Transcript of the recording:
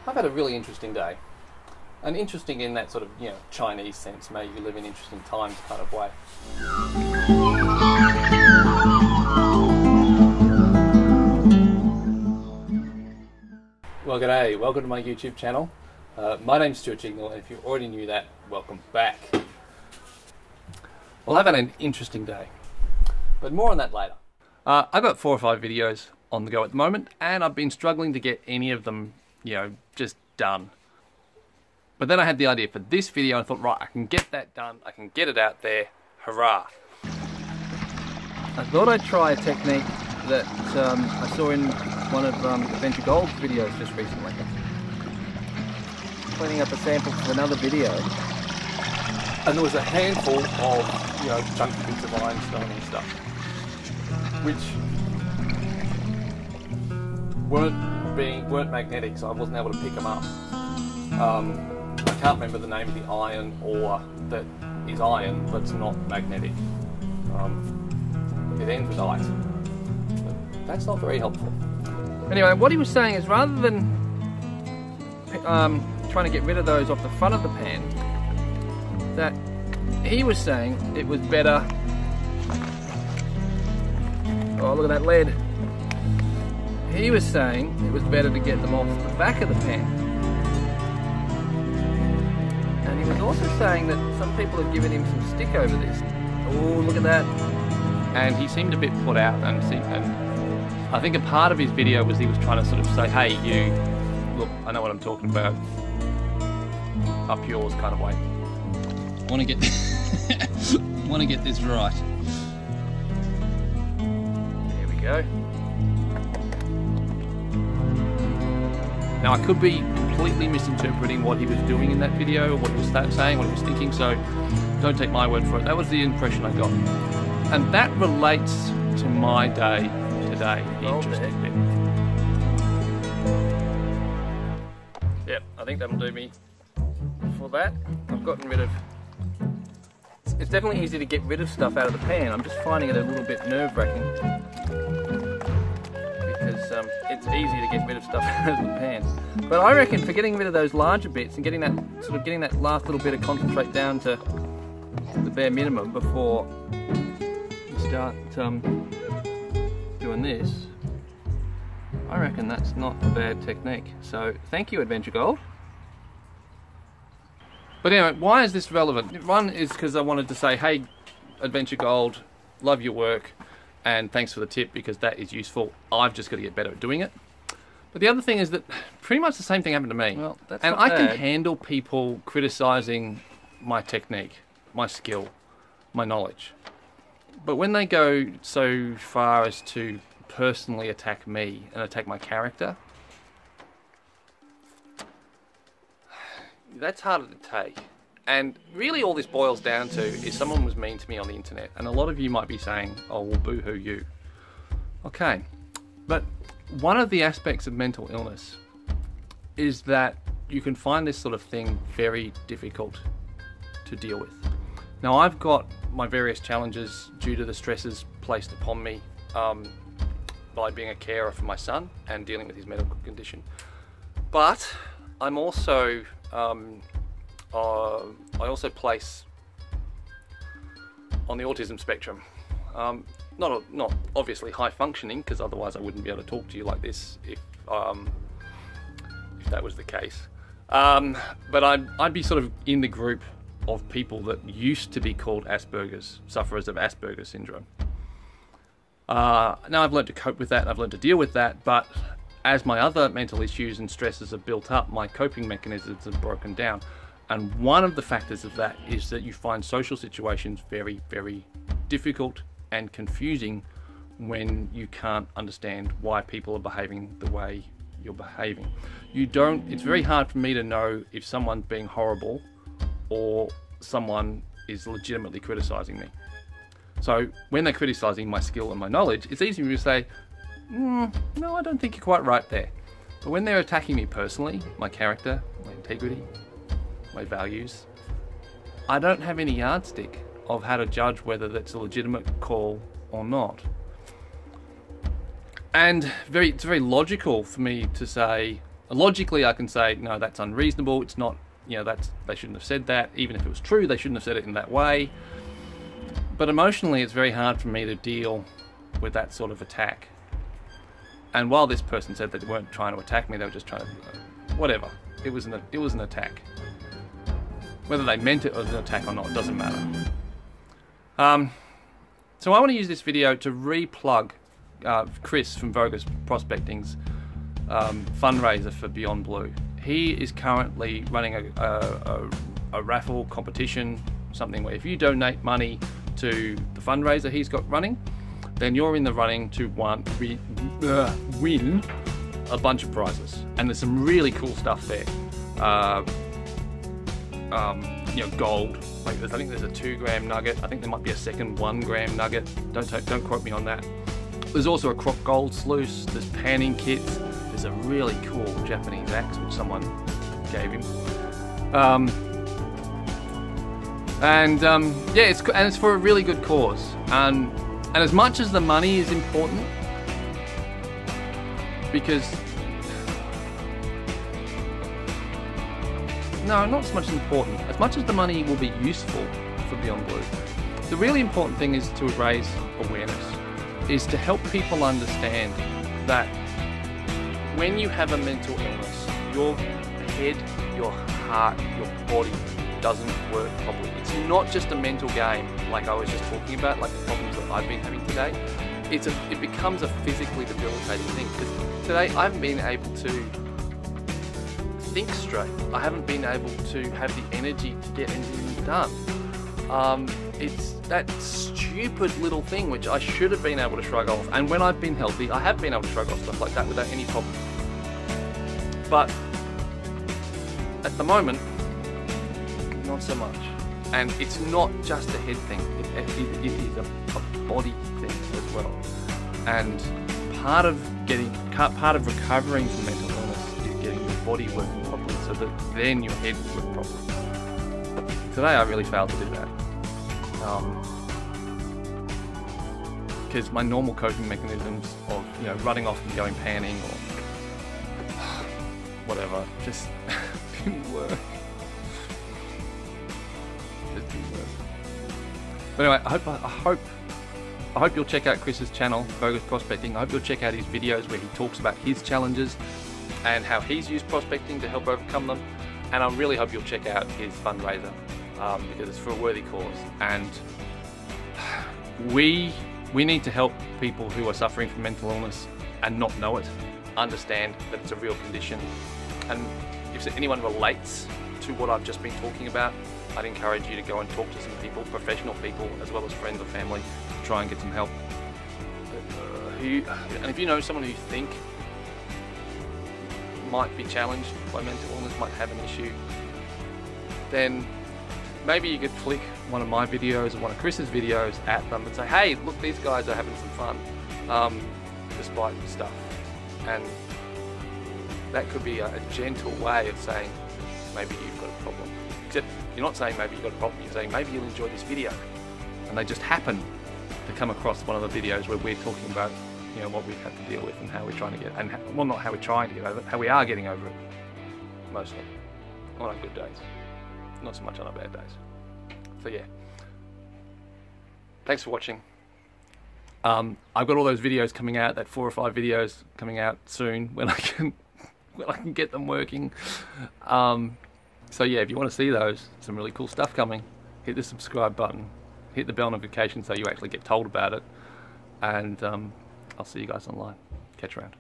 I've had a really interesting day. And interesting in that sort of, Chinese sense, may you live in interesting times kind of way. Well, g'day, welcome to my YouTube channel. My name's Stuart Chignell, and if you already knew that, welcome back. Well, I've had an interesting day, but more on that later. I've got 4 or 5 videos on the go at the moment, and I've been struggling to get any of them, just done. But then I had the idea for this video and I thought, right, I can get that done, I can get it out there, hurrah. I thought I'd try a technique that I saw in one of Adventure Gold's videos just recently. Cleaning up a sample for another video. And there was a handful of, chunky bits of ironstone and stuff, which weren't magnetic, so I wasn't able to pick them up. I can't remember the name of the iron ore that is iron, but it's not magnetic. It ends with ice. But that's not very helpful. Anyway, what he was saying is rather than trying to get rid of those off the front of the pan, that he was saying it was better. Oh, look at that lead. He was saying it was better to get them off the back of the pan. And he was also saying that some people had given him some stick over this. Oh, look at that. And he seemed a bit put out, and I think a part of his video was he was trying to sort of say, hey, you, look, I know what I'm talking about. Up yours kind of way. Want to get this right. There we go. Now I could be completely misinterpreting what he was doing in that video, or what he was saying, what he was thinking, so don't take my word for it. That was the impression I got. And that relates to my day today, the interesting bit. Yep, I think that'll do me for that. I've gotten rid of... It's definitely easy to get rid of stuff out of the pan. I'm just finding it a little bit nerve-wracking. Because it's easy to get rid of stuff out of the pan. But I reckon for getting rid of those larger bits and getting that last little bit of concentrate down to the bare minimum before you start doing this, I reckon that's not a bad technique. So thank you, Adventure Gold. But anyway, why is this relevant? One is because I wanted to say, hey, Adventure Gold, love your work, and thanks for the tip, because that is useful. I've just got to get better at doing it. But the other thing is that pretty much the same thing happened to me. Well, that's and I can handle people criticising my technique, my skill, my knowledge. But when they go so far as to personally attack me and attack my character, that's harder to take. And really all this boils down to is someone was mean to me on the internet. And a lot of you might be saying, oh, well, boo-hoo you. Okay, but one of the aspects of mental illness is that you can find this sort of thing very difficult to deal with. Now, I've got my various challenges due to the stresses placed upon me by being a carer for my son and dealing with his medical condition. But I'm also... I also place on the autism spectrum. Not obviously high functioning, because otherwise I wouldn't be able to talk to you like this if that was the case. But I'd be sort of in the group of people that used to be called Asperger's, sufferers of Asperger's syndrome. Now I've learned to cope with that, I've learned to deal with that, but as my other mental issues and stresses have built up, my coping mechanisms have broken down. And one of the factors of that is that you find social situations very, very difficult and confusing when you can't understand why people are behaving the way you're behaving. It's very hard for me to know if someone's being horrible or someone is legitimately criticizing me. So when they're criticizing my skill and my knowledge, it's easy for me to say, no, I don't think you're quite right there. But when they're attacking me personally, my character, my integrity, my values, I don't have any yardstick of how to judge whether that's a legitimate call or not. And it's very logical for me to say, Logically, I can say, no, that's unreasonable. It's not, you know, they shouldn't have said that. Even if it was true, they shouldn't have said it in that way. But emotionally, it's very hard for me to deal with that sort of attack. And while this person said that they weren't trying to attack me, they were just trying to, whatever. It was an attack. Whether they meant it as an attack or not, it doesn't matter. So I want to use this video to re-plug Chris from Vogus Prospecting's fundraiser for Beyond Blue. He is currently running a raffle competition, something where if you donate money to the fundraiser he's got running, then you're in the running to win a bunch of prizes. And there's some really cool stuff there. You know, gold. Like I think there's a 2 gram nugget. I think there might be a second 1 gram nugget. Don't quote me on that. There's also a crop gold sluice. There's panning kits. There's a really cool Japanese axe which someone gave him. Yeah, it's for a really good cause. And as much as the money is important, because no, not as much as important. As much as the money will be useful for Beyond Blue, the really important thing is to raise awareness, is to help people understand that when you have a mental illness, your head, your heart, your body doesn't work properly. It's not just a mental game like I was just talking about, like the problems that I've been having today. It becomes a physically debilitating thing, because today I haven't been able to think straight. I haven't been able to have the energy to get anything done. It's that stupid little thing which I should have been able to shrug off, and when I've been healthy I have been able to shrug off stuff like that without any problem. But at the moment, not so much. And it's not just a head thing, it is a body thing as well. And part of recovering from mental illness is getting your body working properly, so that then your head will work properly. Today I really failed to do that. Because my normal coping mechanisms of, you know, running off and going panning or whatever, just didn't work. But anyway, I hope you'll check out Chris's channel, Vogus Prospecting. I hope you'll check out his videos where he talks about his challenges and how he's used prospecting to help overcome them. And I really hope you'll check out his fundraiser because it's for a worthy cause. And we need to help people who are suffering from mental illness and not know it, understand that it's a real condition. And if anyone relates to what I've just been talking about, I'd encourage you to go and talk to some people, professional people, as well as friends or family, to try and get some help. And if you know someone who you think might be challenged by mental illness, might have an issue, then maybe you could flick one of my videos or one of Chris's videos at them and say, hey, look, these guys are having some fun, despite stuff. And that could be a gentle way of saying, maybe you've got a problem. Except you're not saying maybe you've got a problem, you're saying maybe you'll enjoy this video. And they just happen to come across one of the videos where we're talking about, you know, what we've had to deal with and how we're trying to get, and well, not how we're trying to get over it, how we are getting over it, mostly. On our good days. Not so much on our bad days. So yeah. Thanks for watching. I've got all those videos coming out, that 4 or 5 videos coming out soon when I can get them working. So yeah, if you want to see those, some really cool stuff coming, hit the subscribe button, hit the bell notification so you actually get told about it, and I'll see you guys online. Catch you around.